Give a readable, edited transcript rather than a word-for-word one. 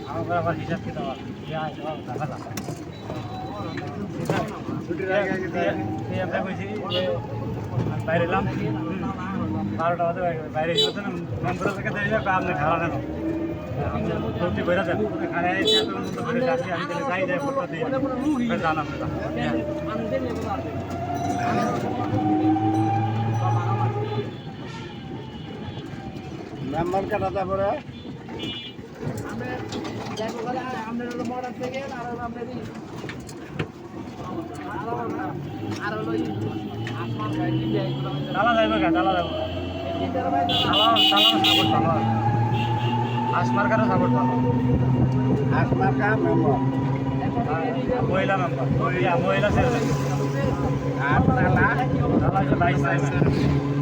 আমার আবার হিসাব কি দেওয়া দেখা আমরা কইছি যে বাইরে এলাম 12টা বাজে বাইরে এসে মেম্বার থেকে দেখে আপনি খাওয়া নেন সবজি বেড়া দেন খানা এসে এত মতো করে যাচ্ছি আমি তাহলে যাই যাই ফটো দিয়ে জান আপনি মেম্বার কাটা তারপরে ডালা যাইবে গা ডালা যাবো সাপোর্ট ভালো আসমার কারো সাপোর্ট ভালো আসমার কা মেম্বার মহিলা মেম্বার মহিলা ছেলে আর তালা ডালা 22